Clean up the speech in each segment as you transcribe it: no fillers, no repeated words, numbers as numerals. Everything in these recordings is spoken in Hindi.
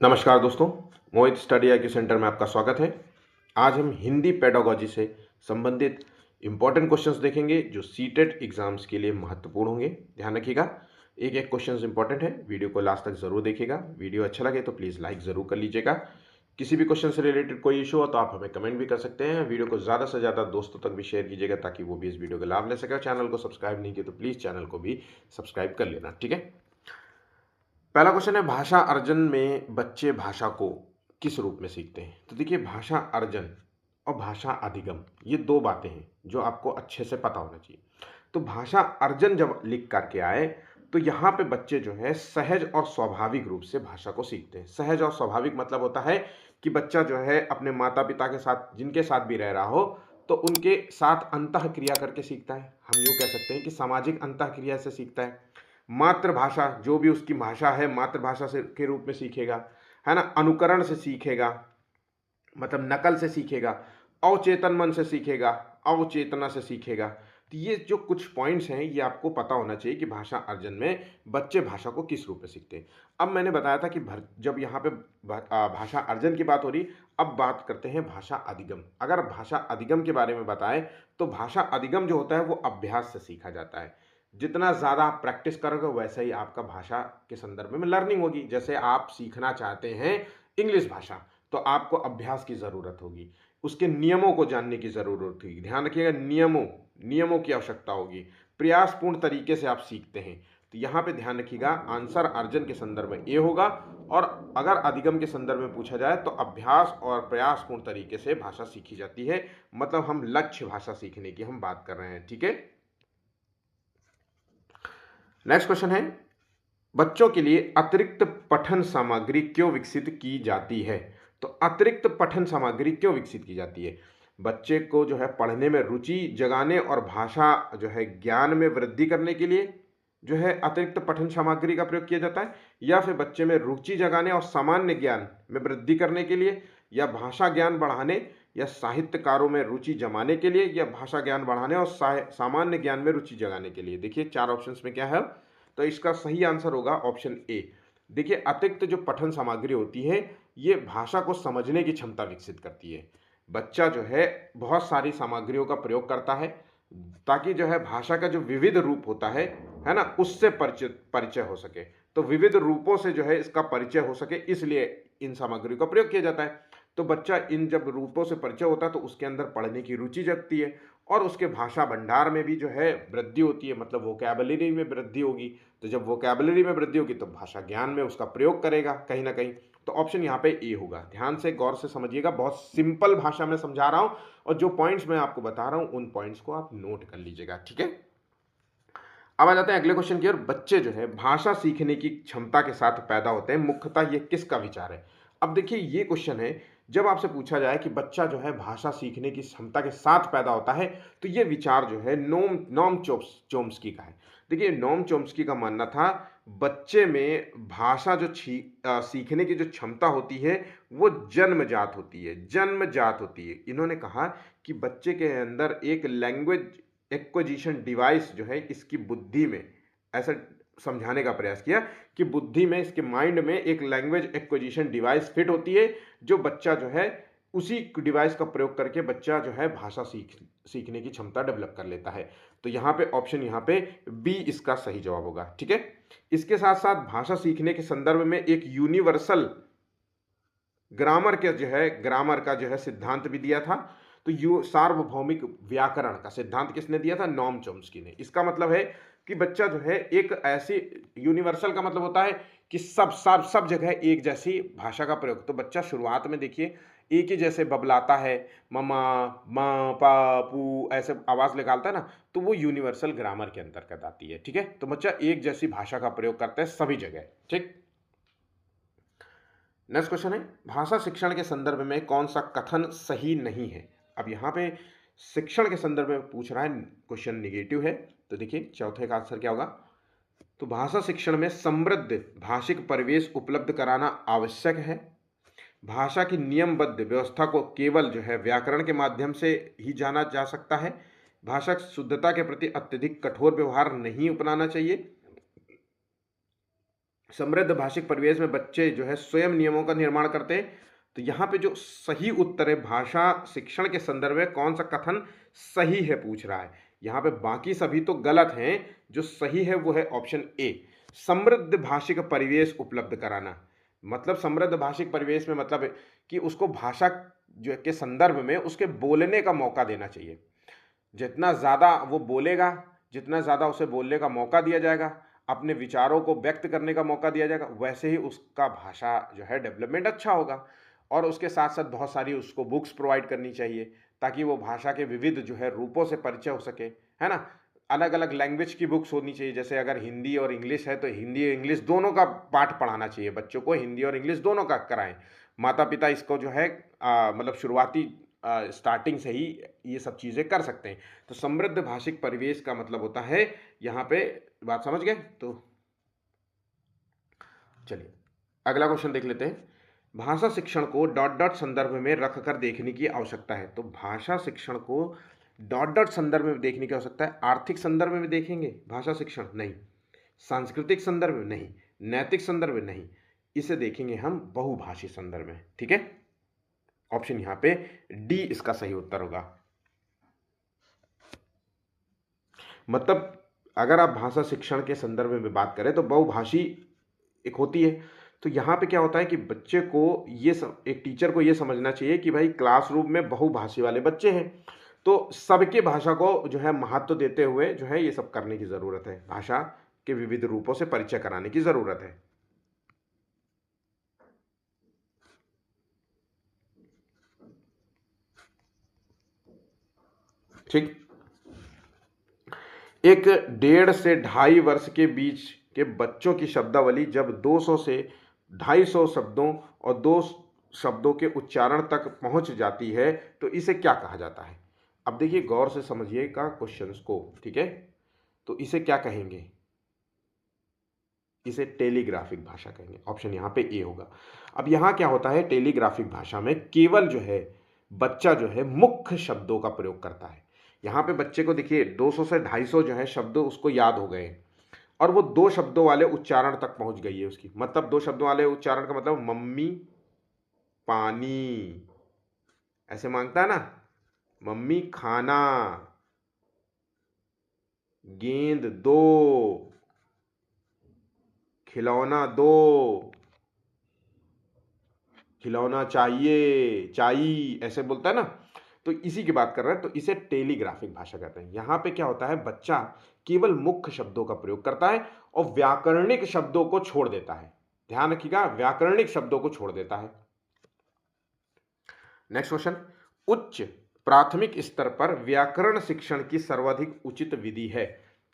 नमस्कार दोस्तों, मोहित स्टडी आईक्यू सेंटर में आपका स्वागत है। आज हम हिंदी पेडागोजी से संबंधित इम्पॉर्टेंट क्वेश्चंस देखेंगे जो सीटेट एग्जाम्स के लिए महत्वपूर्ण होंगे। ध्यान रखिएगा, एक एक क्वेश्चंस इंपॉर्टेंट है। वीडियो को लास्ट तक जरूर देखिएगा। वीडियो अच्छा लगे तो प्लीज़ लाइक ज़रूर कर लीजिएगा। किसी भी क्वेश्चन से रिलेटेड कोई इशू हो तो आप हमें कमेंट भी कर सकते हैं। वीडियो को ज़्यादा से ज़्यादा दोस्तों तक भी शेयर कीजिएगा ताकि वो भी इस वीडियो का लाभ ले सके। चैनल को सब्सक्राइब नहीं किया तो प्लीज़ चैनल को भी सब्सक्राइब कर लेना, ठीक है। पहला क्वेश्चन है, भाषा अर्जन में बच्चे भाषा को किस रूप में सीखते हैं। तो देखिए, भाषा अर्जन और भाषा अधिगम ये दो बातें हैं जो आपको अच्छे से पता होना चाहिए। तो भाषा अर्जन जब लिख करके आए तो यहाँ पे बच्चे जो है सहज और स्वाभाविक रूप से भाषा को सीखते हैं। सहज और स्वाभाविक मतलब होता है कि बच्चा जो है अपने माता पिता के साथ जिनके साथ भी रह रहा हो तो उनके साथ अंतः क्रिया करके सीखता है। हम यूँ कह सकते हैं कि सामाजिक अंतः क्रिया से सीखता है। मातृभाषा जो भी उसकी भाषा है मातृभाषा से के रूप में सीखेगा, है ना। अनुकरण से सीखेगा, मतलब नकल से सीखेगा। अवचेतन मन से सीखेगा, अवचेतना से सीखेगा। तो ये जो कुछ पॉइंट्स हैं ये आपको पता होना चाहिए कि भाषा अर्जन में बच्चे भाषा को किस रूप में सीखते हैं। अब मैंने बताया था कि जब यहाँ पे भाषा अर्जन की बात हो रही, अब बात करते हैं भाषा अधिगम। अगर भाषा अधिगम के बारे में बताएं तो भाषा अधिगम जो होता है वो अभ्यास से सीखा जाता है। जितना ज़्यादा आप प्रैक्टिस करोगे वैसे ही आपका भाषा के संदर्भ में लर्निंग होगी। जैसे आप सीखना चाहते हैं इंग्लिश भाषा तो आपको अभ्यास की ज़रूरत होगी, उसके नियमों को जानने की ज़रूरत होगी। ध्यान रखिएगा, नियमों की आवश्यकता होगी। प्रयासपूर्ण तरीके से आप सीखते हैं तो यहाँ पे ध्यान रखिएगा, आंसर अर्जन के संदर्भ में ए होगा। और अगर अधिगम के संदर्भ में पूछा जाए तो अभ्यास और प्रयासपूर्ण तरीके से भाषा सीखी जाती है। मतलब हम लक्ष्य भाषा सीखने की हम बात कर रहे हैं, ठीक है। नेक्स्ट क्वेश्चन है, बच्चों के लिए अतिरिक्त पठन सामग्री क्यों विकसित की जाती है। तो अतिरिक्त पठन सामग्री क्यों विकसित की जाती है। बच्चे को जो है पढ़ने में रुचि जगाने और भाषा जो है ज्ञान में वृद्धि करने के लिए जो है अतिरिक्त पठन सामग्री का प्रयोग किया जाता है, या फिर बच्चे में रुचि जगाने और सामान्य ज्ञान में वृद्धि करने के लिए, या भाषा ज्ञान बढ़ाने या साहित्यकारों में रुचि जमाने के लिए, या भाषा ज्ञान बढ़ाने और सामान्य ज्ञान में रुचि जगाने के लिए। देखिए चार ऑप्शंस में क्या है, तो इसका सही आंसर होगा ऑप्शन ए। देखिए, अतिरिक्त जो पठन सामग्री होती है ये भाषा को समझने की क्षमता विकसित करती है। बच्चा जो है बहुत सारी सामग्रियों का प्रयोग करता है ताकि जो है भाषा का जो विविध रूप होता है ना, उससे परिचय हो सके। तो विविध रूपों से जो है इसका परिचय हो सके, इसलिए इन सामग्रियों का प्रयोग किया जाता है। तो बच्चा इन जब रूपों से परिचय होता है तो उसके अंदर पढ़ने की रुचि जगती है और उसके भाषा भंडार में भी जो है वृद्धि होती है, मतलब वोकैबुलरी में वृद्धि होगी। तो जब वोकैबुलरी में वृद्धि होगी तो भाषा ज्ञान में उसका प्रयोग करेगा कहीं ना कहीं। तो ऑप्शन यहाँ पे ए होगा। ध्यान से गौर से समझिएगा, बहुत सिंपल भाषा में समझा रहा हूँ और जो पॉइंट्स मैं आपको बता रहा हूँ उन पॉइंट्स को आप नोट कर लीजिएगा, ठीक है। अब आ जाते हैं अगले क्वेश्चन की ओर। बच्चे जो है भाषा सीखने की क्षमता के साथ पैदा होते हैं, मुख्यतः ये किसका विचार है। अब देखिए ये क्वेश्चन है, जब आपसे पूछा जाए कि बच्चा जो है भाषा सीखने की क्षमता के साथ पैदा होता है तो ये विचार जो है नोम चोम्स्की का है। देखिए नोम चोम्स्की का मानना था बच्चे में भाषा जो सीखने की जो क्षमता होती है वो जन्मजात होती है। इन्होंने कहा कि बच्चे के अंदर एक लैंग्वेज एक्विजिशन डिवाइस जो है इसकी बुद्धि में, ऐसा समझाने का प्रयास किया कि बुद्धि में, इसके माइंड में एक लैंग्वेज एक्विजिशन डिवाइस फिट होती है जो बच्चा जो है उसी डिवाइस का प्रयोग करके बच्चा जो है भाषा सीखने की क्षमता डेवलप कर लेता है। तो यहाँ पे ऑप्शन यहाँ पे बी इसका सही जवाब होगा, ठीक है। इसके साथ साथ भाषा सीखने के संदर्भ में एक यूनिवर्सल ग्रामर का जो है सिद्धांत भी दिया था। तो यू सार्वभौमिक व्याकरण का सिद्धांत किसने दिया था, नोम चोम्स्की ने। इसका मतलब है कि बच्चा जो है एक ऐसी, यूनिवर्सल का मतलब होता है कि सब जगह एक जैसी भाषा का प्रयोग। तो बच्चा शुरुआत में देखिए एक ही जैसे बबलाता है, ममा माँ पा पू ऐसे आवाज़ निकालता है ना, तो वो यूनिवर्सल ग्रामर के अंतर्गत आती है, ठीक है। तो बच्चा एक जैसी भाषा का प्रयोग करता है सभी जगह, ठीक। नेक्स्ट क्वेश्चन है, भाषा शिक्षण के संदर्भ में कौन सा कथन सही नहीं है। अब यहाँ पे शिक्षण के संदर्भ में पूछ रहा है, क्वेश्चन निगेटिव है। तो देखिए चौथे का आंसर क्या होगा, तो भाषा शिक्षण में समृद्ध भाषिक परिवेश उपलब्ध कराना आवश्यक है। भाषा की नियमबद्ध व्यवस्था को केवल जो है व्याकरण के माध्यम से ही जाना जा सकता है। भाषा शुद्धता के प्रति अत्यधिक कठोर व्यवहार नहीं अपनाना चाहिए। समृद्ध भाषिक परिवेश में बच्चे जो है स्वयं नियमों का निर्माण करते हैं। तो यहाँ पे जो सही उत्तर है भाषा शिक्षण के संदर्भ में कौन सा कथन सही है पूछ रहा है। यहाँ पे बाकी सभी तो गलत हैं, जो सही है वो है ऑप्शन ए, समृद्ध भाषिक परिवेश उपलब्ध कराना। मतलब समृद्ध भाषिक परिवेश में मतलब है कि उसको भाषा जो के संदर्भ में उसके बोलने का मौका देना चाहिए। जितना ज़्यादा वो बोलेगा, जितना ज़्यादा उसे बोलने का मौका दिया जाएगा, अपने विचारों को व्यक्त करने का मौका दिया जाएगा, वैसे ही उसका भाषा जो है डेवलपमेंट अच्छा होगा। और उसके साथ साथ बहुत सारी उसको बुक्स प्रोवाइड करनी चाहिए ताकि वो भाषा के विविध जो है रूपों से परिचय हो सके, है ना। अलग अलग लैंग्वेज की बुक्स होनी चाहिए, जैसे अगर हिंदी और इंग्लिश है तो हिंदी और इंग्लिश दोनों का पाठ पढ़ाना चाहिए बच्चों को, हिंदी और इंग्लिश दोनों का कराएं। माता पिता इसको जो है मतलब शुरुआती स्टार्टिंग से ही ये सब चीज़ें कर सकते हैं। तो समृद्ध भाषिक परिवेश का मतलब होता है यहाँ पे, बात समझ गए। तो चलिए अगला क्वेश्चन देख लेते हैं। भाषा शिक्षण को डॉट डॉट संदर्भ में रखकर देखने की आवश्यकता है। तो भाषा शिक्षण को डॉट डॉट संदर्भ में देखने की आवश्यकता है। आर्थिक संदर्भ में देखेंगे भाषा शिक्षण? नहीं। सांस्कृतिक संदर्भ में? नहीं। नैतिक संदर्भ में? नहीं। इसे देखेंगे हम बहुभाषी संदर्भ में। ठीक है, ऑप्शन यहाँ पे डी इसका सही उत्तर होगा। मतलब अगर आप भाषा शिक्षण के संदर्भ में बात करें तो बहुभाषी एक होती है। तो यहाँ पे क्या होता है कि बच्चे को एक टीचर को ये समझना चाहिए कि भाई क्लासरूम में बहुभाषी वाले बच्चे हैं, तो सबके भाषा को जो है महत्व देते हुए जो है ये सब करने की ज़रूरत है, भाषा के विविध रूपों से परिचय कराने की ज़रूरत है। ठीक, एक 1.5 से 2.5 वर्ष के बीच के बच्चों की शब्दावली जब 200 से 250 शब्दों और 2 शब्दों के उच्चारण तक पहुंच जाती है तो इसे क्या कहा जाता है? अब देखिए गौर से समझिएगा क्वेश्चंस को, ठीक है। तो इसे क्या कहेंगे? इसे टेलीग्राफिक भाषा कहेंगे। ऑप्शन यहाँ पे ए होगा। अब यहाँ क्या होता है, टेलीग्राफिक भाषा में केवल जो है बच्चा जो है मुख्य शब्दों का प्रयोग करता है। यहाँ पे बच्चे को देखिए 200 से 250 जो है शब्द उसको याद हो गए और वो 2 शब्दों वाले उच्चारण तक पहुंच गई है उसकी। मतलब 2 शब्दों वाले उच्चारण का मतलब मम्मी पानी, ऐसे मांगता है ना, मम्मी खाना, गेंद दो, खिलौना दो, खिलौना चाहिए, चाहिए, ऐसे बोलता है ना। तो इसी की बात कर रहे हैं। तो इसे टेलीग्राफिक भाषा कहते हैं। यहाँ पे क्या होता है, बच्चा केवल मुख्य शब्दों का प्रयोग करता है और व्याकरणिक शब्दों को छोड़ देता है। ध्यान रखिएगा, व्याकरणिक शब्दों को छोड़ देता है। नेक्स्ट क्वेश्चन, उच्च प्राथमिक स्तर पर व्याकरण शिक्षण की सर्वाधिक उचित विधि है।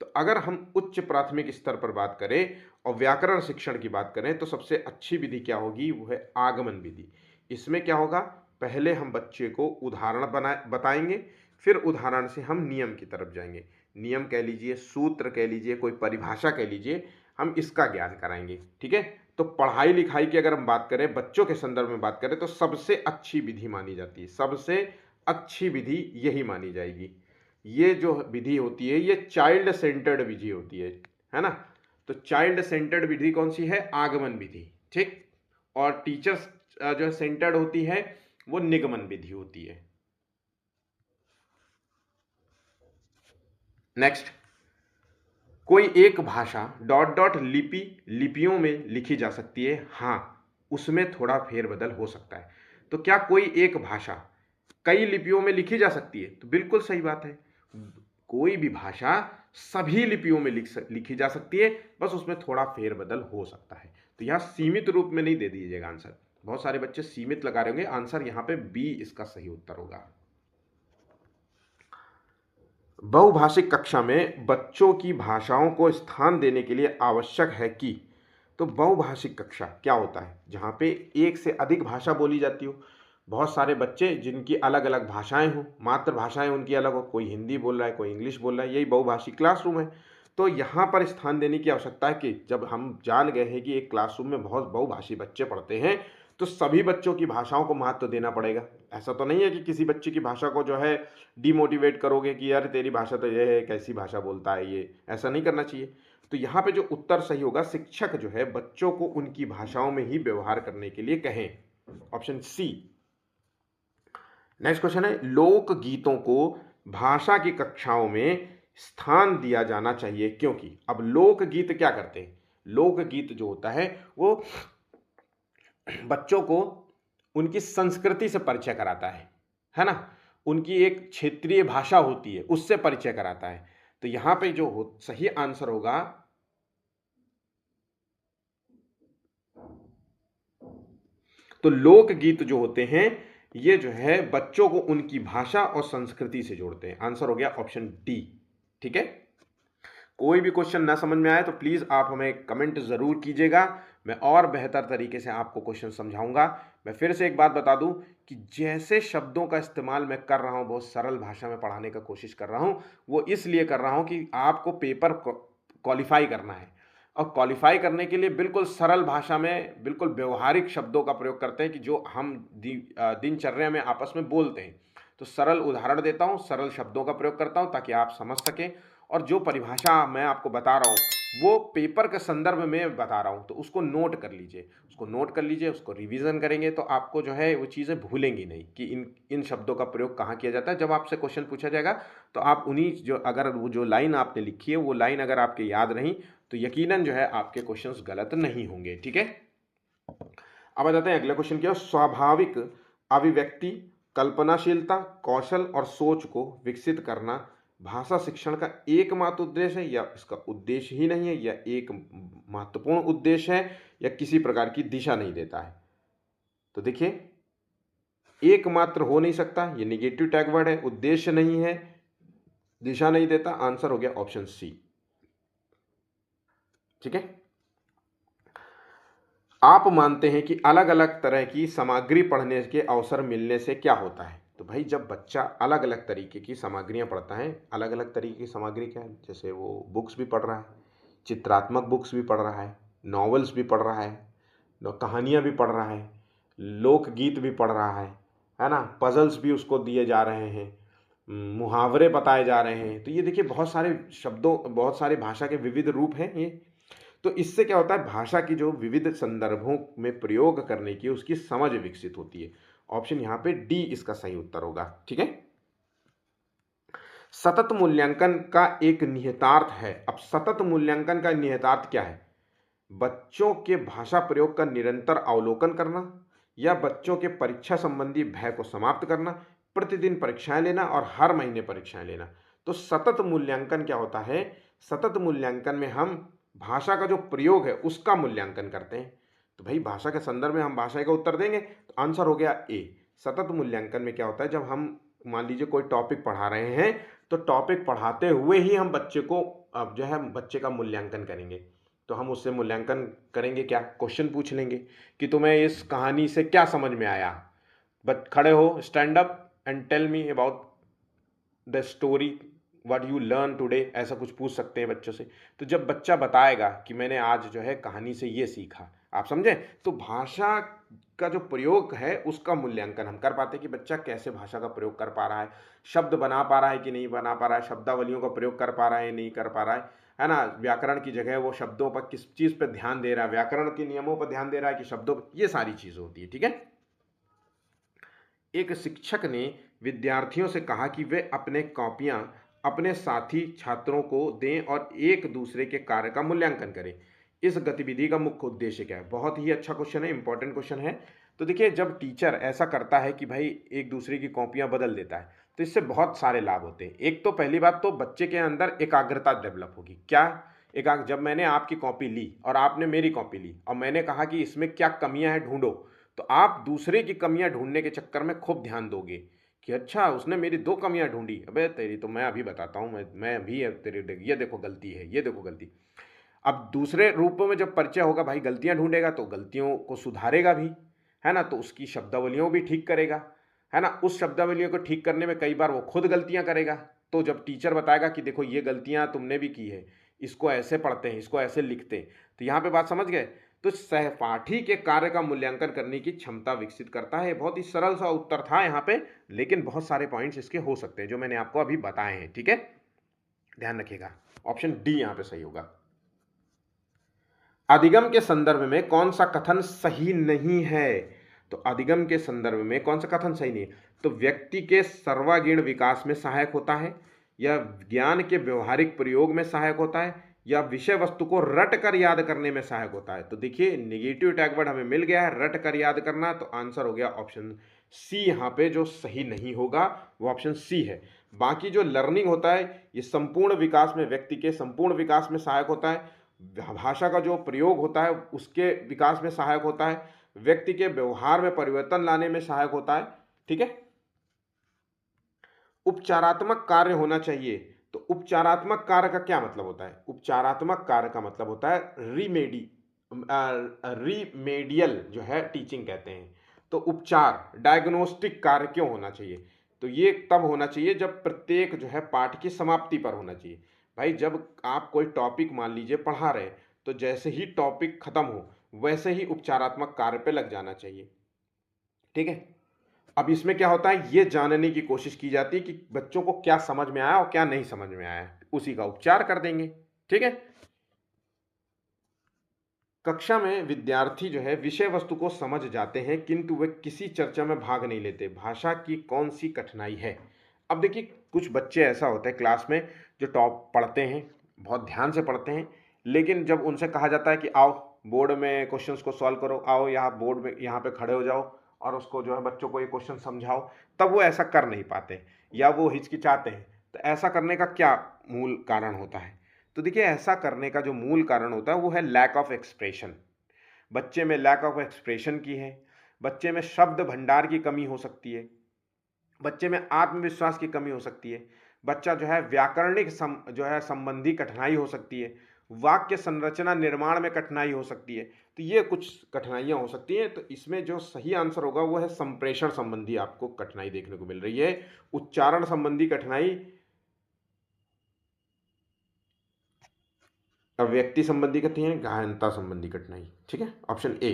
तो अगर हम उच्च प्राथमिक स्तर पर बात करें और व्याकरण शिक्षण की बात करें तो सबसे अच्छी विधि क्या होगी, वो है आगमन विधि। इसमें क्या होगा, पहले हम बच्चे को उदाहरण बताएंगे, फिर उदाहरण से हम नियम की तरफ जाएंगे। नियम कह लीजिए, सूत्र कह लीजिए, कोई परिभाषा कह लीजिए, हम इसका ज्ञान कराएंगे। ठीक है, तो पढ़ाई लिखाई की अगर हम बात करें, बच्चों के संदर्भ में बात करें तो सबसे अच्छी विधि मानी जाती है, सबसे अच्छी विधि यही मानी जाएगी। ये जो विधि होती है ये चाइल्ड सेंटर्ड विधि होती है ना। तो चाइल्ड सेंटर्ड विधि कौन सी है, आगमन विधि। ठीक, और टीचर्स जो सेंटर्ड होती है वो निगमन विधि होती है। नेक्स्ट, कोई एक भाषा डॉट डॉट लिपियों में लिखी जा सकती है? हाँ, उसमें थोड़ा फेरबदल हो सकता है। तो क्या कोई एक भाषा कई लिपियों में लिखी जा सकती है? तो बिल्कुल सही बात है, कोई भी भाषा सभी लिपियों में लिखी जा सकती है, बस उसमें थोड़ा फेरबदल हो सकता है। तो यहाँ सीमित रूप में नहीं दे दीजिएगा आंसर, बहुत सारे बच्चे सीमित लगा रहे होंगे। आंसर यहाँ पे बी इसका सही उत्तर होगा। बहुभाषिक कक्षा में बच्चों की भाषाओं को स्थान देने के लिए आवश्यक है कि, तो बहुभाषिक कक्षा क्या होता है, जहाँ पे एक से अधिक भाषा बोली जाती हो, बहुत सारे बच्चे जिनकी अलग अलग भाषाएं हों, मातृभाषाएं उनकी अलग हो, कोई हिंदी बोल रहा है, कोई इंग्लिश बोल रहा है, यही बहुभाषिक क्लासरूम है। तो यहाँ पर स्थान देने की आवश्यकता है कि जब हम जान गए हैं कि एक क्लासरूम में बहुत बहुभाषी बच्चे पढ़ते हैं तो सभी बच्चों की भाषाओं को महत्व देना पड़ेगा। ऐसा तो नहीं है कि किसी बच्चे की भाषा को जो है डिमोटिवेट करोगे कि यार तेरी भाषा तो ये है, कैसी भाषा बोलता है ये, ऐसा नहीं करना चाहिए। तो यहाँ पे जो उत्तर सही होगा, शिक्षक जो है बच्चों को उनकी भाषाओं में ही व्यवहार करने के लिए कहें, ऑप्शन सी। नेक्स्ट क्वेश्चन है, लोक गीतों को भाषा की कक्षाओं में स्थान दिया जाना चाहिए क्योंकि। अब लोक गीत क्या करते हैं, लोक गीत जो होता है वो बच्चों को उनकी संस्कृति से परिचय कराता है ना, उनकी एक क्षेत्रीय भाषा होती है उससे परिचय कराता है। तो यहां पे जो सही आंसर होगा, तो लोकगीत जो होते हैं ये जो है बच्चों को उनकी भाषा और संस्कृति से जोड़ते हैं। आंसर हो गया ऑप्शन डी। ठीक है, कोई भी क्वेश्चन ना समझ में आए तो प्लीज आप हमें कमेंट जरूर कीजिएगा, मैं और बेहतर तरीके से आपको क्वेश्चन समझाऊंगा। मैं फिर से एक बात बता दूं कि जैसे शब्दों का इस्तेमाल मैं कर रहा हूं, बहुत सरल भाषा में पढ़ाने का कोशिश कर रहा हूं, वो इसलिए कर रहा हूं कि आपको पेपर क्वालिफाई करना है, और क्वालिफाई करने के लिए बिल्कुल सरल भाषा में बिल्कुल व्यवहारिक शब्दों का प्रयोग करते हैं कि जो हम दिनचर्या में आपस में बोलते हैं। तो सरल उदाहरण देता हूँ, सरल शब्दों का प्रयोग करता हूँ ताकि आप समझ सकें, और जो परिभाषा मैं आपको बता रहा हूँ वो पेपर के संदर्भ में बता रहा हूँ, तो उसको नोट कर लीजिए, उसको नोट कर लीजिए, उसको रिवीजन करेंगे तो आपको जो है वो चीज़ें भूलेंगी नहीं कि इन शब्दों का प्रयोग कहाँ किया जाता है। जब आपसे क्वेश्चन पूछा जाएगा तो आप उन्हीं जो, अगर वो जो लाइन आपने लिखी है वो लाइन अगर आपके याद रही तो यकीनन जो है आपके क्वेश्चंस गलत नहीं होंगे। ठीक है, अब आ जाते हैं अगले क्वेश्चन की। स्वाभाविक अभिव्यक्ति, कल्पनाशीलता, कौशल और सोच को विकसित करना भाषा शिक्षण का एकमात्र उद्देश्य है या इसका उद्देश्य ही नहीं है, या एक महत्वपूर्ण उद्देश्य है, या किसी प्रकार की दिशा नहीं देता है। तो देखिए, एकमात्र हो नहीं सकता, ये निगेटिव टैग वर्ड है, उद्देश्य नहीं है, दिशा नहीं देता, आंसर हो गया ऑप्शन सी। ठीक है, आप मानते हैं कि अलग अलग तरह की सामग्री पढ़ने के अवसर मिलने से क्या होता है। तो भाई जब बच्चा अलग अलग तरीके की सामग्रियां पढ़ता है, अलग अलग तरीके की सामग्री क्या है, जैसे वो बुक्स भी पढ़ रहा है, चित्रात्मक बुक्स भी पढ़ रहा है, नॉवेल्स भी पढ़ रहा है, कहानियाँ भी पढ़ रहा है, लोकगीत भी पढ़ रहा है ना, पजल्स भी उसको दिए जा रहे हैं, मुहावरे बताए जा रहे हैं। तो ये देखिए बहुत सारे शब्दों, बहुत सारे भाषा के विविध रूप हैं ये। तो इससे क्या होता है, भाषा की जो विविध संदर्भों में प्रयोग करने की उसकी समझ विकसित होती है। ऑप्शन यहाँ पे डी इसका सही उत्तर होगा। ठीक है, सतत मूल्यांकन का एक निहितार्थ है। अब सतत मूल्यांकन का निहितार्थ क्या है, बच्चों के भाषा प्रयोग का निरंतर अवलोकन करना, या बच्चों के परीक्षा संबंधी भय को समाप्त करना, प्रतिदिन परीक्षाएं लेना और हर महीने परीक्षाएं लेना। तो सतत मूल्यांकन क्या होता है, सतत मूल्यांकन में हम भाषा का जो प्रयोग है उसका मूल्यांकन करते हैं। तो भाई भाषा के संदर्भ में हम भाषा का उत्तर देंगे, तो आंसर हो गया ए। सतत मूल्यांकन में क्या होता है, जब हम मान लीजिए कोई टॉपिक पढ़ा रहे हैं तो टॉपिक पढ़ाते हुए ही हम बच्चे को अब जो है बच्चे का मूल्यांकन करेंगे। तो हम उससे मूल्यांकन करेंगे क्या, क्वेश्चन पूछ लेंगे कि तुम्हें इस कहानी से क्या समझ में आया, बट खड़े हो, stand up and tell me about the story what you learn today, ऐसा कुछ पूछ सकते हैं बच्चों से। तो जब बच्चा बताएगा कि मैंने आज जो है कहानी से ये सीखा, आप समझे, तो भाषा का जो प्रयोग है उसका मूल्यांकन हम कर पाते हैं कि बच्चा कैसे भाषा का प्रयोग कर पा रहा है, शब्द बना पा रहा है कि नहीं बना पा रहा है, शब्दावलियों का प्रयोग कर पा रहा है नहीं कर पा रहा है ना, व्याकरण की जगह वो शब्दों पर किस चीज़ पर ध्यान दे रहा है, व्याकरण के नियमों पर ध्यान दे रहा है कि शब्दों पर, ये सारी चीज़ें होती है। ठीक है, एक शिक्षक ने विद्यार्थियों से कहा कि वे अपने कॉपियां अपने साथी छात्रों को दें और एक दूसरे के कार्य का मूल्यांकन करें। इस गतिविधि का मुख्य उद्देश्य क्या है। बहुत ही अच्छा क्वेश्चन है, इंपॉर्टेंट क्वेश्चन है। तो देखिए, जब टीचर ऐसा करता है कि भाई एक दूसरे की कॉपियां बदल देता है तो इससे बहुत सारे लाभ होते हैं। एक तो पहली बात तो बच्चे के अंदर एकाग्रता डेवलप होगी। क्या जब मैंने आपकी कॉपी ली और आपने मेरी कॉपी ली और मैंने कहा कि इसमें क्या कमियां हैं ढूंढो, तो आप दूसरे की कमियां ढूंढने के चक्कर में खूब ध्यान दोगे कि अच्छा उसने मेरी 2 कमियां ढूंढी, अबे तेरी तो मैं अभी बताता हूँ, मैं भी तेरी ये देखो गलती है, ये देखो गलती। अब दूसरे रूप में जब परिचय होगा, भाई गलतियां ढूंढेगा तो गलतियों को सुधारेगा भी, है ना, तो उसकी शब्दावलियों भी ठीक करेगा, है ना। उस शब्दावलियों को ठीक करने में कई बार वो खुद गलतियां करेगा, तो जब टीचर बताएगा कि देखो ये गलतियां तुमने भी की है, इसको ऐसे पढ़ते हैं, इसको ऐसे लिखते हैं, तो यहाँ पे बात समझ गए। तो सहपाठी के कार्य का मूल्यांकन करने की क्षमता विकसित करता है। बहुत ही सरल सा उत्तर था यहाँ पे, लेकिन बहुत सारे पॉइंट्स इसके हो सकते हैं जो मैंने आपको अभी बताए हैं। ठीक है, ध्यान रखिएगा, ऑप्शन डी यहाँ पे सही होगा। अधिगम के संदर्भ में कौन सा कथन सही नहीं है? तो अधिगम के संदर्भ में कौन सा कथन सही नहीं है? तो व्यक्ति के सर्वांगीण विकास में सहायक होता है, या ज्ञान के व्यवहारिक प्रयोग में सहायक होता है, या विषय वस्तु को रट कर याद करने में सहायक होता है। तो देखिए निगेटिव टैग वर्ड हमें मिल गया है, रट कर याद करना, तो आंसर हो गया ऑप्शन सी। यहाँ पे जो सही नहीं होगा वो ऑप्शन सी है। बाकी जो लर्निंग होता है ये संपूर्ण विकास में, व्यक्ति के संपूर्ण विकास में सहायक होता है, भाषा का जो प्रयोग होता है उसके विकास में सहायक होता है, व्यक्ति के व्यवहार में परिवर्तन लाने में सहायक होता है। ठीक है। उपचारात्मक कार्य होना चाहिए। तो उपचारात्मक कार्य का क्या मतलब होता है? उपचारात्मक कार्य का मतलब होता है रीमेडियल जो है टीचिंग कहते हैं। तो उपचार डायग्नोस्टिक कार्य क्यों होना चाहिए? तो ये तब होना चाहिए जब प्रत्येक जो है पाठ की समाप्ति पर होना चाहिए। भाई जब आप कोई टॉपिक मान लीजिए पढ़ा रहे, तो जैसे ही टॉपिक खत्म हो वैसे ही उपचारात्मक कार्य पे लग जाना चाहिए। ठीक है। अब इसमें क्या होता है, ये जानने की कोशिश की जाती है कि बच्चों को क्या समझ में आया और क्या नहीं समझ में आया, उसी का उपचार कर देंगे। ठीक है। कक्षा में विद्यार्थी जो है विषय वस्तु को समझ जाते हैं किंतु वे किसी चर्चा में भाग नहीं लेते, भाषा की कौन सी कठिनाई है? अब देखिए कुछ बच्चे ऐसा होते हैं क्लास में जो टॉप पढ़ते हैं, बहुत ध्यान से पढ़ते हैं, लेकिन जब उनसे कहा जाता है कि आओ बोर्ड में क्वेश्चंस को सॉल्व करो, आओ यहाँ बोर्ड में यहाँ पे खड़े हो जाओ और उसको जो है बच्चों को ये क्वेश्चन समझाओ, तब वो ऐसा कर नहीं पाते या वो हिचकिचाते हैं। तो ऐसा करने का क्या मूल कारण होता है? तो देखिए ऐसा करने का जो मूल कारण होता है वो है लैक ऑफ एक्सप्रेशन। बच्चे में लैक ऑफ एक्सप्रेशन की है, बच्चे में शब्द भंडार की कमी हो सकती है, बच्चे में आत्मविश्वास की कमी हो सकती है, बच्चा जो है व्याकरणिक जो है संबंधी कठिनाई हो सकती है, वाक्य संरचना निर्माण में कठिनाई हो सकती है। तो ये कुछ कठिनाइयाँ हो सकती हैं। तो इसमें जो सही आंसर होगा वो है संप्रेषण संबंधी आपको कठिनाई देखने को मिल रही है, उच्चारण संबंधी कठिनाई, व्यक्ति संबंधी कठिनाई, गहनता संबंधी कठिनाई। ठीक है, ऑप्शन ए।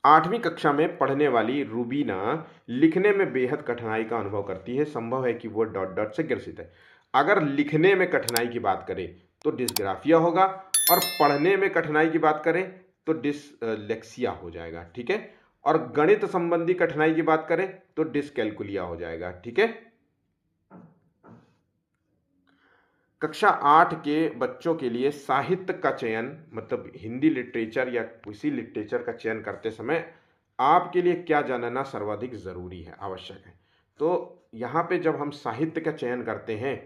8वीं कक्षा में पढ़ने वाली रूबीना लिखने में बेहद कठिनाई का अनुभव करती है, संभव है कि वो डॉट डॉट से ग्रसित है। अगर लिखने में कठिनाई की बात करें तो डिस्ग्राफिया होगा, और पढ़ने में कठिनाई की बात करें तो डिसलेक्सिया हो जाएगा। ठीक है। और गणित संबंधी कठिनाई की बात करें तो डिसकैलकुलिया हो जाएगा। ठीक है। कक्षा 8 के बच्चों के लिए साहित्य का चयन, मतलब हिंदी लिटरेचर या किसी लिटरेचर का चयन करते समय आपके लिए क्या जानना सर्वाधिक ज़रूरी है, आवश्यक है? तो यहाँ पे जब हम साहित्य का चयन करते हैं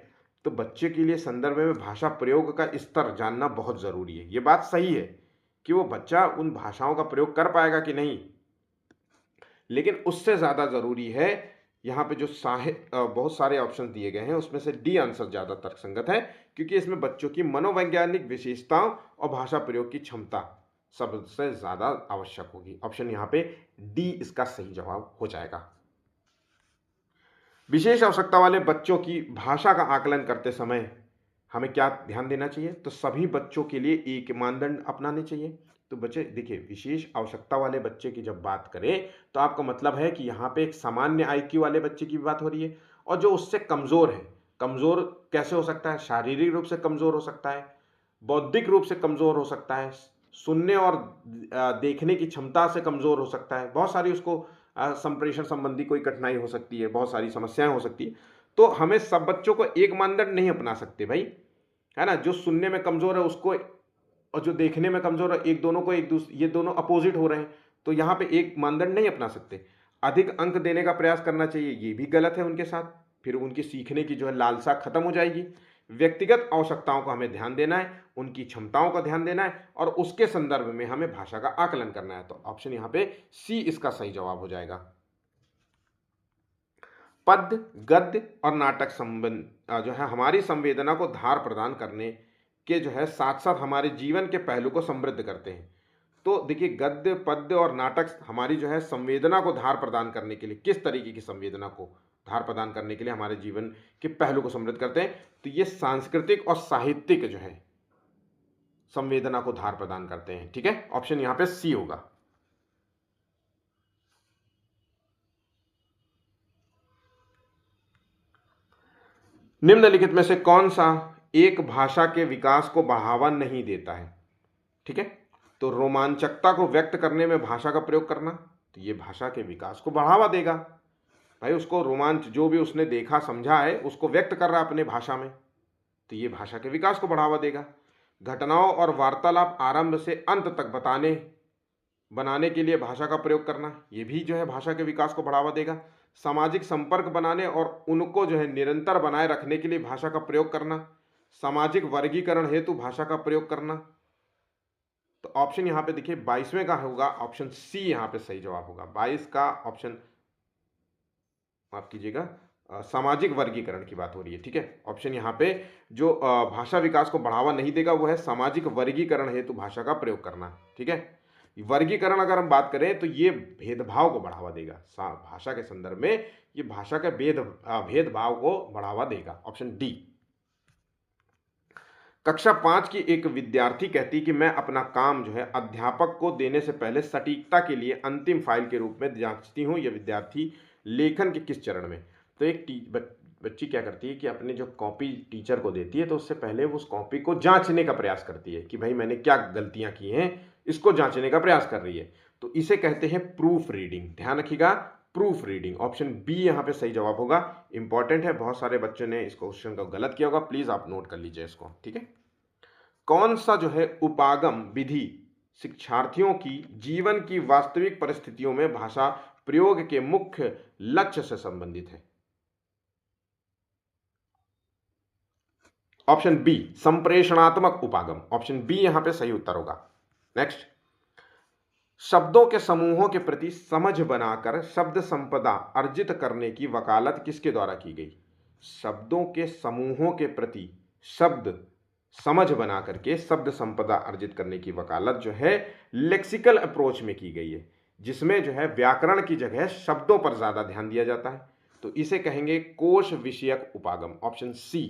तो बच्चे के लिए संदर्भ में भाषा प्रयोग का स्तर जानना बहुत ज़रूरी है। ये बात सही है कि वो बच्चा उन भाषाओं का प्रयोग कर पाएगा कि नहीं, लेकिन उससे ज़्यादा ज़रूरी है यहाँ पे जो बहुत सारे ऑप्शन दिए गए हैं उसमें से डी आंसर ज़्यादा तर्कसंगत है, क्योंकि इसमें बच्चों की मनोवैज्ञानिक विशेषताओं और भाषा प्रयोग की क्षमता सबसे ज़्यादा आवश्यक होगी। ऑप्शन यहाँ पे डी इसका सही जवाब हो जाएगा। विशेष आवश्यकता वाले बच्चों की भाषा का आकलन करते समय हमें क्या ध्यान देना चाहिए? तो सभी बच्चों के लिए एक मानदंड अपनाने चाहिए। तो बच्चे देखिए, विशेष आवश्यकता वाले बच्चे की जब बात करें तो आपका मतलब है कि यहाँ पे एक सामान्य आईक्यू वाले बच्चे की बात हो रही है, और जो उससे कमज़ोर है। कमज़ोर कैसे हो सकता है? शारीरिक रूप से कमज़ोर हो सकता है, बौद्धिक रूप से कमज़ोर हो सकता है, सुनने और देखने की क्षमता से कमज़ोर हो सकता है, बहुत सारी उसको संप्रेषण संबंधी कोई कठिनाई हो सकती है, बहुत सारी समस्याएं हो सकती है। तो हमें सब बच्चों को एक मानदंड नहीं अपना सकते भाई, है ना। जो सुनने में कमज़ोर है उसको और जो देखने में कमज़ोर है, एक दोनों को एक दूसरे, ये दोनों अपोजिट हो रहे हैं, तो यहाँ पे एक मानदंड नहीं अपना सकते। अधिक अंक देने का प्रयास करना चाहिए, ये भी गलत है उनके साथ, फिर उनकी सीखने की जो है लालसा खत्म हो जाएगी। व्यक्तिगत आवश्यकताओं का हमें ध्यान देना है, उनकी क्षमताओं का ध्यान देना है, और उसके संदर्भ में हमें भाषा का आकलन करना है। तो ऑप्शन यहाँ पे सी इसका सही जवाब हो जाएगा। पद्य, गद्य और नाटक संबंध जो है हमारी संवेदना को धार प्रदान करने के जो है साथ साथ हमारे जीवन के पहलू को समृद्ध करते हैं। तो देखिए गद्य, पद्य और नाटक हमारी जो है संवेदना को धार प्रदान करने के लिए, किस तरीके की संवेदना को धार प्रदान करने के लिए हमारे जीवन के पहलू को समृद्ध करते हैं? तो ये सांस्कृतिक और साहित्यिक जो है संवेदना को धार प्रदान करते हैं। ठीक है, ऑप्शन यहाँ पे सी होगा। निम्नलिखित में से कौन सा एक भाषा के विकास को बढ़ावा नहीं देता है? ठीक है। तो रोमांचकता को व्यक्त करने में भाषा का प्रयोग करना, तो ये भाषा के विकास को बढ़ावा देगा। भाई उसको रोमांच, जो भी उसने देखा समझा है उसको व्यक्त कर रहा है अपने भाषा में, तो ये भाषा के विकास को बढ़ावा देगा। घटनाओं और वार्तालाप आरंभ से अंत तक बनाने के लिए भाषा का प्रयोग करना, ये भी जो है भाषा के विकास को बढ़ावा देगा। सामाजिक संपर्क बनाने और उनको जो है निरंतर बनाए रखने के लिए भाषा का प्रयोग करना। सामाजिक वर्गीकरण हेतु भाषा का प्रयोग करना। तो ऑप्शन यहाँ पे देखिए 22वें का होगा ऑप्शन सी, यहाँ पे सही जवाब होगा 22 का ऑप्शन, माफ कीजिएगा, सामाजिक वर्गीकरण की बात हो रही है। ठीक है, ऑप्शन यहाँ पे जो भाषा विकास को बढ़ावा नहीं देगा वो है सामाजिक वर्गीकरण हेतु भाषा का प्रयोग करना। ठीक है, वर्गीकरण अगर हम बात करें तो ये भेदभाव को बढ़ावा देगा, भाषा के संदर्भ में ये भाषा के भेदभाव को बढ़ावा देगा। Option D. कक्षा 5 की एक विद्यार्थी कहती कि मैं अपना काम जो है अध्यापक को देने से पहले सटीकता के लिए अंतिम फाइल के रूप में जांचती हूँ। यह विद्यार्थी लेखन के किस चरण में? तो एक बच्ची क्या करती है कि अपने जो कॉपी टीचर को देती है तो उससे पहले वो उस कॉपी को जांचने का प्रयास करती है कि भाई मैंने क्या गलतियां की हैं, इसको जांचने का प्रयास कर रही है। तो इसे कहते हैं प्रूफ रीडिंग। ध्यान रखिएगा, प्रूफ रीडिंग। ऑप्शन बी यहाँ पे सही जवाब होगा। इंपॉर्टेंट है, बहुत सारे बच्चों ने इस क्वेश्चन को गलत किया होगा, प्लीज आप नोट कर लीजिए इसको। ठीक है, कौन सा जो है उपागम विधि शिक्षार्थियों की जीवन की वास्तविक परिस्थितियों में भाषा प्रयोग के मुख्य लक्ष्य से संबंधित है? ऑप्शन बी संप्रेषणात्मक उपागम। ऑप्शन बी यहां पे सही उत्तर होगा। नेक्स्ट, शब्दों के समूहों के प्रति समझ बनाकर शब्द संपदा अर्जित करने की वकालत किसके द्वारा की गई? शब्दों के समूहों के प्रति शब्द समझ बना करके शब्द संपदा अर्जित करने की वकालत जो है लेक्सिकल अप्रोच में की गई है, जिसमें जो है व्याकरण की जगह शब्दों पर ज्यादा ध्यान दिया जाता है। तो इसे कहेंगे कोश विषयक उपागम। Option C.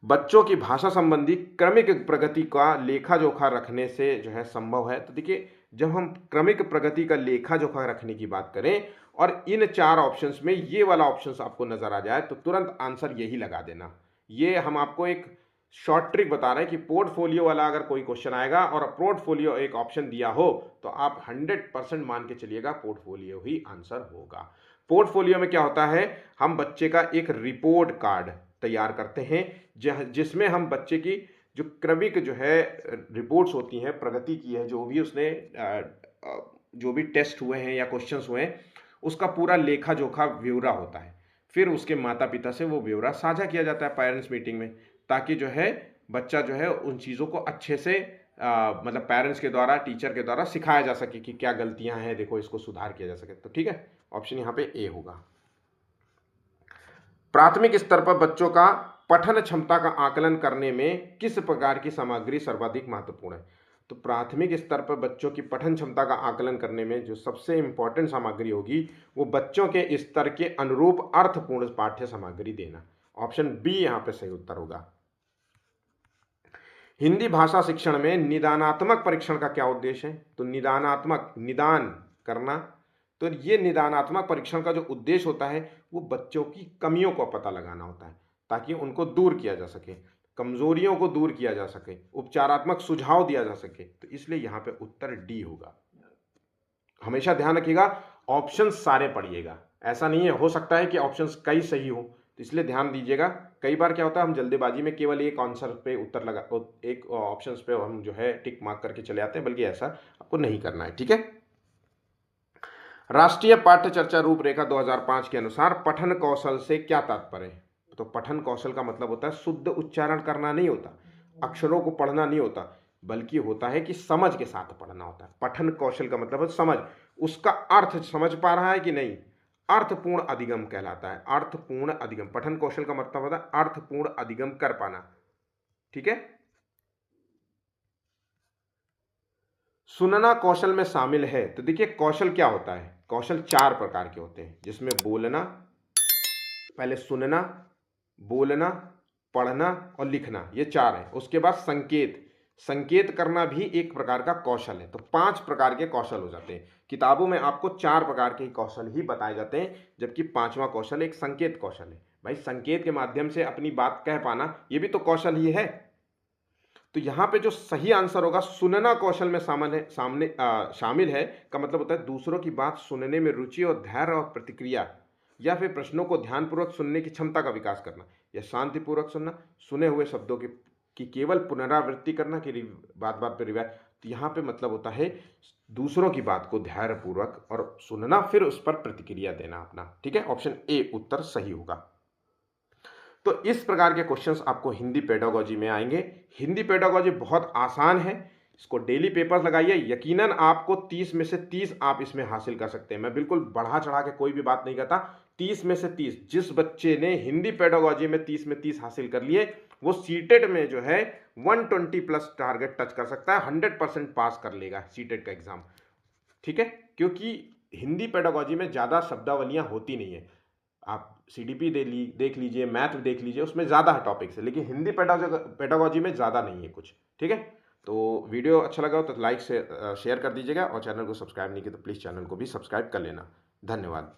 बच्चों की भाषा संबंधी क्रमिक प्रगति का लेखा जोखा रखने से जो है संभव है। तो देखिए, जब हम क्रमिक प्रगति का लेखा जोखा रखने की बात करें और इन 4 ऑप्शंस में ये वाला ऑप्शन आपको नजर आ जाए तो तुरंत आंसर यही लगा देना। ये हम आपको एक शॉर्ट ट्रिक बता रहे हैं कि पोर्टफोलियो वाला अगर कोई क्वेश्चन आएगा और पोर्टफोलियो एक ऑप्शन दिया हो तो आप 100% मान के चलिएगा पोर्टफोलियो ही आंसर होगा। पोर्टफोलियो में क्या होता है, हम बच्चे का एक रिपोर्ट कार्ड तैयार करते हैं जिसमें हम बच्चे की जो क्रमिक जो है रिपोर्ट्स होती हैं, प्रगति की है, जो भी उसने जो भी टेस्ट हुए हैं या क्वेश्चंस हुए हैं उसका पूरा लेखा जोखा ब्यौरा होता है। फिर उसके माता पिता से वो ब्यौरा साझा किया जाता है पेरेंट्स मीटिंग में, ताकि जो है बच्चा जो है उन चीज़ों को अच्छे से मतलब पेरेंट्स के द्वारा, टीचर के द्वारा सिखाया जा सके कि क्या गलतियां हैं, देखो इसको सुधार किया जा सके। तो ठीक है, ऑप्शन यहाँ पे ए होगा। प्राथमिक स्तर पर बच्चों का पठन क्षमता का आकलन करने में किस प्रकार की सामग्री सर्वाधिक महत्वपूर्ण है? तो प्राथमिक स्तर पर बच्चों की पठन क्षमता का आकलन करने में जो सबसे इंपॉर्टेंट सामग्री होगी वो बच्चों के स्तर के अनुरूप अर्थपूर्ण पाठ्य सामग्री देना। ऑप्शन बी यहां पे सही उत्तर होगा। हिंदी भाषा शिक्षण में निदानात्मक परीक्षण का क्या उद्देश्य है? तो निदान करना। तो ये निदानात्मक परीक्षण का जो उद्देश्य होता है वो बच्चों की कमियों को पता लगाना होता है, ताकि उनको दूर किया जा सके, कमजोरियों को दूर किया जा सके, उपचारात्मक सुझाव दिया जा सके। तो इसलिए यहाँ पे उत्तर डी होगा। हमेशा ध्यान रखिएगा, ऑप्शन सारे पढ़िएगा, ऐसा नहीं है, हो सकता है कि ऑप्शन कई सही हो, तो इसलिए ध्यान दीजिएगा। कई बार क्या होता है हम जल्दीबाजी में केवल एक आंसर पे उत्तर लगा, एक ऑप्शन पे हम जो है टिक मार्क करके चले आते हैं, बल्कि ऐसा आपको नहीं करना है। ठीक है, राष्ट्रीय पाठ्य चर्चा रूपरेखा 2005 के अनुसार पठन कौशल से क्या तात्पर्य है? तो पठन कौशल का मतलब होता है शुद्ध उच्चारण करना नहीं होता, अक्षरों को पढ़ना नहीं होता, बल्कि होता है कि समझ के साथ पढ़ना होता है। पठन कौशल का मतलब है समझ, उसका अर्थ समझ पा रहा है कि नहीं, अर्थपूर्ण अधिगम कहलाता है। अर्थपूर्ण अधिगम, पठन कौशल का मतलब होता है अर्थपूर्ण अधिगम कर पाना। ठीक है, सुनना कौशल में शामिल है। तो देखिए कौशल क्या होता है, कौशल 4 प्रकार के होते हैं, जिसमें बोलना, पहले सुनना, बोलना, पढ़ना और लिखना, ये 4 है। उसके बाद संकेत करना भी एक प्रकार का कौशल है। तो 5 प्रकार के कौशल हो जाते हैं। किताबों में आपको 4 प्रकार के कौशल ही बताए जाते हैं, जबकि 5वां कौशल एक संकेत कौशल है। भाई संकेत के माध्यम से अपनी बात कह पाना, ये भी तो कौशल ही है। तो यहाँ पे जो सही आंसर होगा सुनना कौशल में शामिल है का मतलब होता है दूसरों की बात सुनने में रुचि और धैर्य और प्रतिक्रिया, या फिर प्रश्नों को ध्यानपूर्वक सुनने की क्षमता का विकास करना, या शांतिपूर्वक सुनना, सुने हुए शब्दों की केवल पुनरावृत्ति करना कि बात बात पर रिवाय। तो यहाँ पे मतलब होता है दूसरों की बात को धैर्यपूर्वक और सुनना, फिर उस पर प्रतिक्रिया देना अपना। ठीक है, ऑप्शन ए उत्तर सही होगा। तो इस प्रकार के क्वेश्चंस आपको हिंदी पेडागोजी में आएंगे। हिंदी पेडागोजी बहुत आसान है, इसको डेली पेपर्स लगाइए, यकीनन आपको 30 में से 30 आप इसमें हासिल कर सकते हैं। मैं बिल्कुल बढ़ा चढ़ा के कोई भी बात नहीं करता, 30 में से 30 जिस बच्चे ने हिंदी पेडागोजी में 30 में 30 हासिल कर लिए वो सीटेट में जो है 120 प्लस टारगेट टच कर सकता है, 100% पास कर लेगा सीटेट का एग्जाम। ठीक है, क्योंकि हिंदी पेडागोजी में ज़्यादा शब्दावलियाँ होती नहीं है। आप सीडीपी देख लीजिए, मैथ देख लीजिए, उसमें ज़्यादा है टॉपिक्स है, लेकिन हिंदी पेडागोजी में ज़्यादा नहीं है कुछ। ठीक है, तो वीडियो अच्छा लगा हो तो लाइक से शेयर कर दीजिएगा, और चैनल को सब्सक्राइब नहीं किया तो प्लीज़ चैनल को भी सब्सक्राइब कर लेना। धन्यवाद।